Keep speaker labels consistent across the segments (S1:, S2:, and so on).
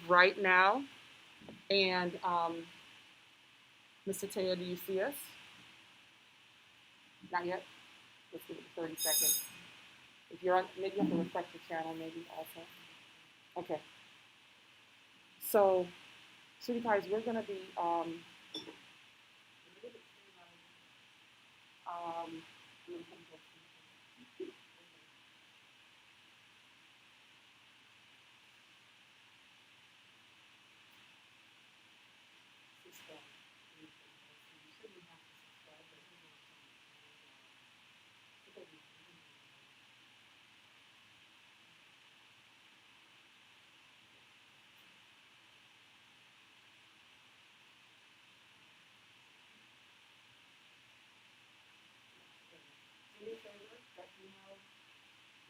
S1: right now. And Mr. Teo, do you see us? Not yet. Let's give it 30 seconds. If you're on, maybe you have to refresh the channel, maybe also. Okay. So, sweetie pies, we're gonna be um,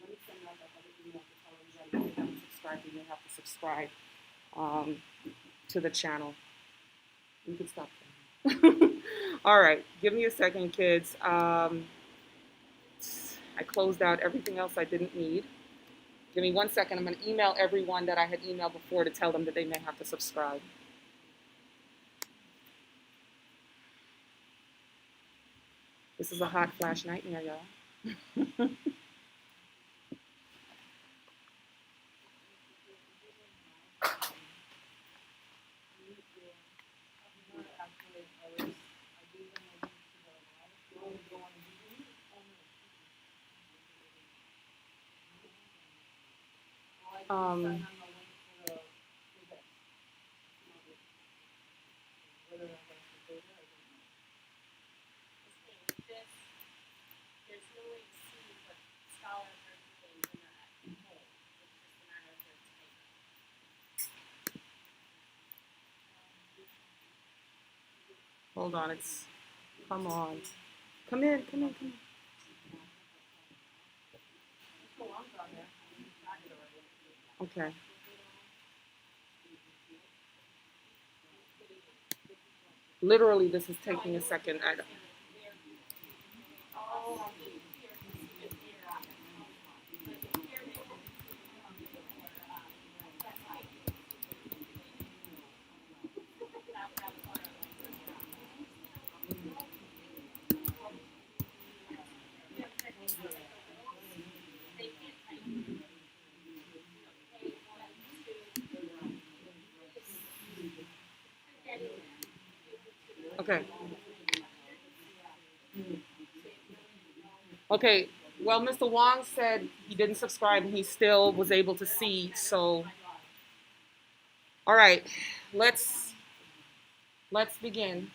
S1: let me send out that other email to tell everybody if you haven't subscribed, you may have to subscribe um, to the channel. You can stop. All right, give me a second, kids. I closed out everything else I didn't need. Give me 1 second. I'm going to email everyone that I had emailed before to tell them that they may have to subscribe. This is a hot flash nightmare, y'all. Um, hold on, it's, come on. Come in, come in, come in. Okay. Literally, this is taking a second. Okay. Okay. Well, Mr. Wong said he didn't subscribe and he still was able to see. So, all right, let's begin.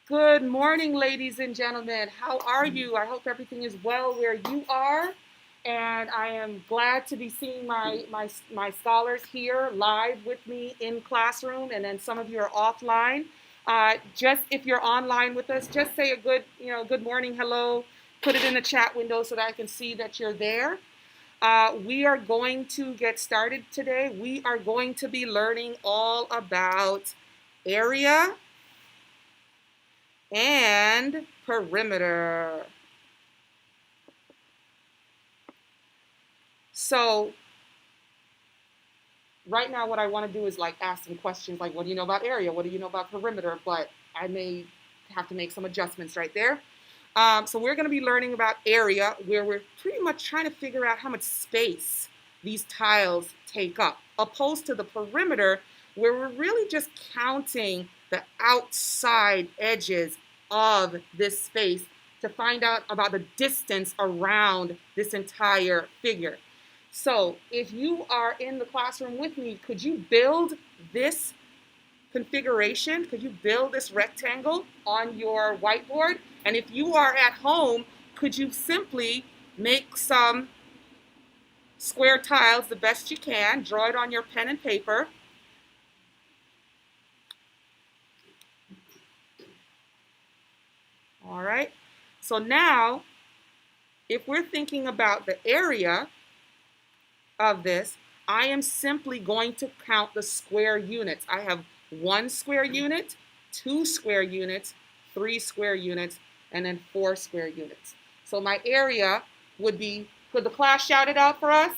S1: Good morning, ladies and gentlemen. How are you? I hope everything is well where you are. And I am glad to be seeing my scholars here live with me in classroom, and then some of you are offline. Just if you're online with us, just say a good morning, hello, put it in the chat window so that I can see that you're there. We are going to get started today. We are going to be learning all about area and perimeter. So right now what I want to do is like ask some questions like, what do you know about area? What do you know about perimeter? But I may have to make some adjustments right there. So we're going to be learning about area, where we're pretty much trying to figure out how much space these tiles take up, opposed to the perimeter, where we're really just counting the outside edges of this space to find out about the distance around this entire figure. So if you are in the classroom with me, could you build this configuration? Could you build this rectangle on your whiteboard? And if you are at home, could you simply make some square tiles the best you can, draw it on your pen and paper. All right, so now if we're thinking about the area of this, I am simply going to count the square units. I have 1 square unit, 2 square units, 3 square units, and then 4 square units. So my area would be Could the class shout it out for us?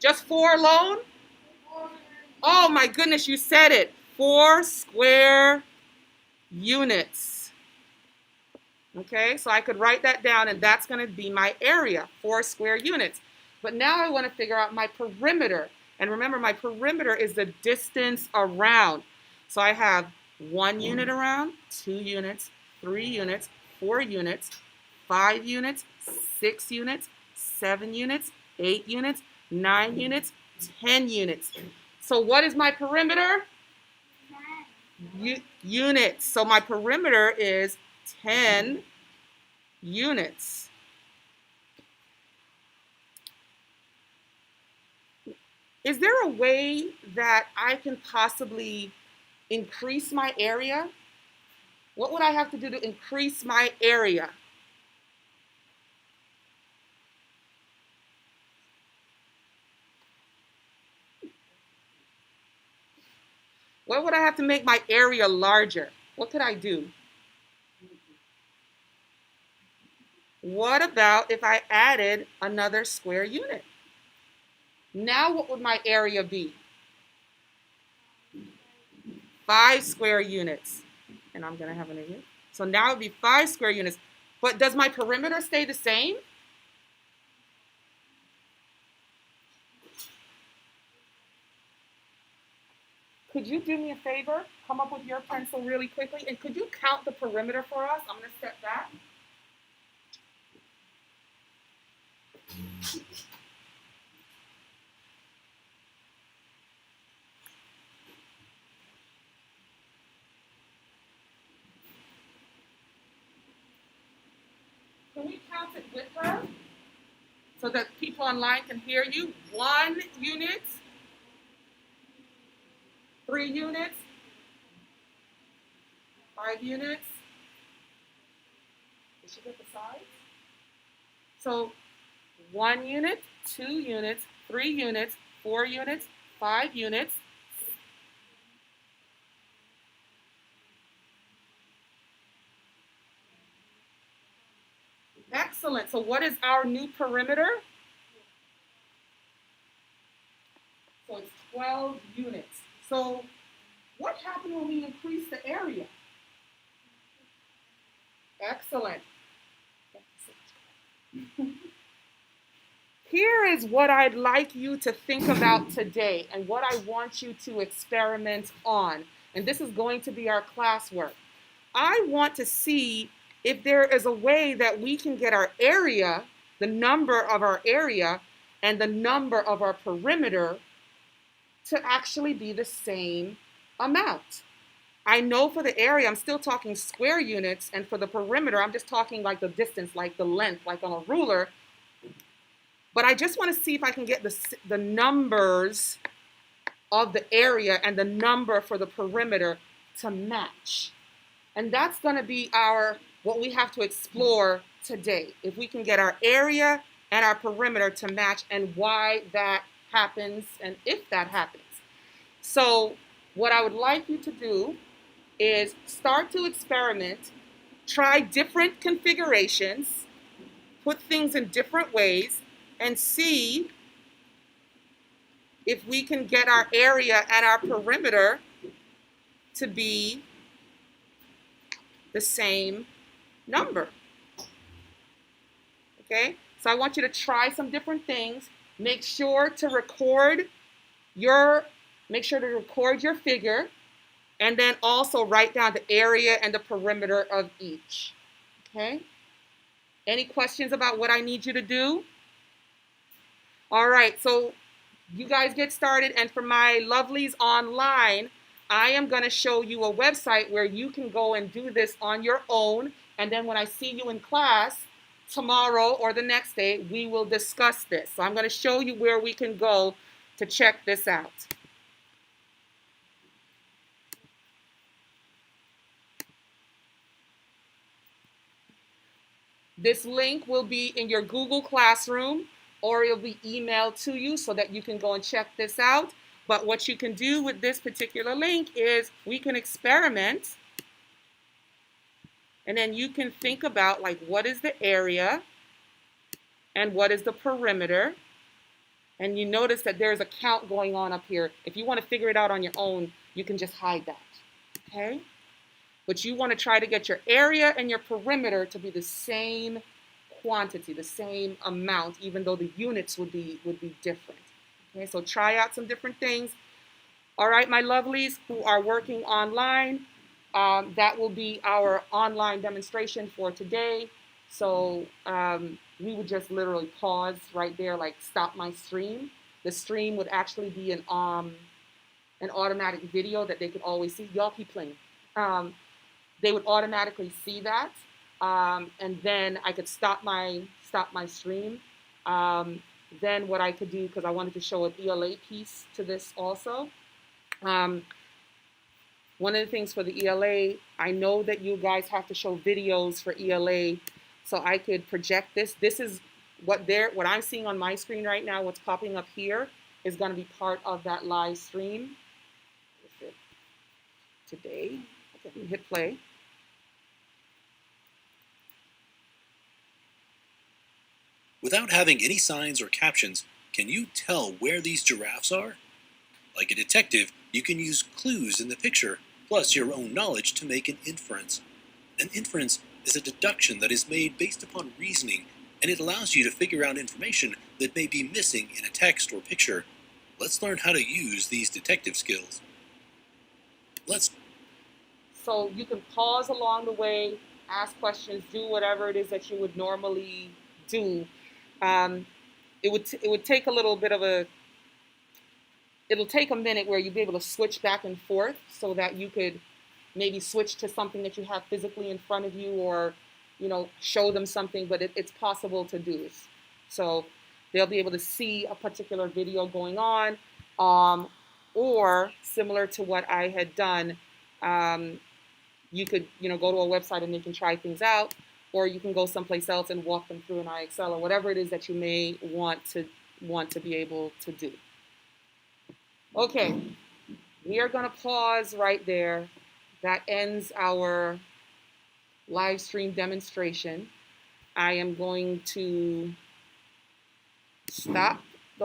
S1: Just 4 alone? Oh my goodness, you said it. 4 square units. Okay, so I could write that down, and that's going to be my area, 4 square units. But now I want to figure out my perimeter. And remember, my perimeter is the distance around. So I have 1 unit around, 2 units, 3 units, 4 units, 5 units, 6 units, 7 units, 8 units, 9 units, 10 units. So what is my perimeter? Units. So my perimeter is 10 units. Is there a way that I can possibly increase my area? What would I have to do to increase my area? What would I have to make my area larger? What could I do? What about if I added another square unit? Now what would my area be? 5 square units. And I'm going to have an area. So now it would be 5 square units. But does my perimeter stay the same? Could you do me a favor? Come up with your pencil really quickly. And could you count the perimeter for us? I'm going to step back. Can we count it with her so that people online can hear you? 1 unit, 3 units, 5 units. Did she get the size? So 1 unit, 2 units, 3 units, 4 units, 5 units. Excellent. So what is our new perimeter? So it's 12 units. So what happened when we increased the area? Excellent. Here is what I'd like you to think about today and what I want you to experiment on. And this is going to be our classwork. I want to see if there is a way that we can get our area, the number of our area, and the number of our perimeter to actually be the same amount. I know for the area, I'm still talking square units, and for the perimeter, I'm just talking like the distance, like the length, like on a ruler. But I just want to see if I can get the numbers of the area and the number for the perimeter to match. And that's going to be what we have to explore today. If we can get our area and our perimeter to match and why that happens and if that happens. So what I would like you to do is start to experiment, try different configurations, put things in different ways, and see if we can get our area and our perimeter to be the same number. Okay, so I want you to try some different things. Make sure to record your figure, and then also write down the area and the perimeter of each. Okay? Any questions about what I need you to do? All right, so you guys get started, and for my lovelies online, I am going to show you a website where you can go and do this on your own, and then when I see you in class tomorrow or the next day, we will discuss this. So I'm going to show you where we can go to check this out. This link will be in your Google Classroom, or it'll be emailed to you so that you can go and check this out. But what you can do with this particular link is we can experiment And then you can think about like what is the area and what is the perimeter. And you notice that there's a count going on up here. If you want to figure it out on your own, you can just hide that. Okay? But you want to try to get your area and your perimeter to be the same quantity, the same amount, even though the units would be different. Okay, so try out some different things. All right, my lovelies who are working online, that will be our online demonstration for today. So we would just literally pause right there, like stop my stream. The stream would actually be an automatic video that they could always see. Y'all keep playing. They would automatically see that, and then I could stop my stream. Then what I could do, because I wanted to show an ELA piece to this also. One of the things for the ELA, I know that you guys have to show videos for ELA, so I could project this. This is what I'm seeing on my screen right now. What's popping up here is going to be part of that live stream today. Okay, hit play.
S2: Without having any signs or captions, can you tell where these giraffes are? Like a detective, you can use clues in the picture, plus your own knowledge to make an inference. An inference is a deduction that is made based upon reasoning, and it allows you to figure out information that may be missing in a text or picture. Let's learn how to use these detective skills.
S1: So you can pause along the way, ask questions, do whatever it is that you would normally do. It would take a little bit of it'll take a minute where you'll be able to switch back and forth so that you could maybe switch to something that you have physically in front of you, or show them something, but it's possible to do this. So they'll be able to see a particular video going on, or similar to what I had done, you could go to a website and they can try things out, or you can go someplace else and walk them through an iExcel or whatever it is that you may want to be able to do. Okay, we are going to pause right there. That ends our live stream demonstration. I am going to stop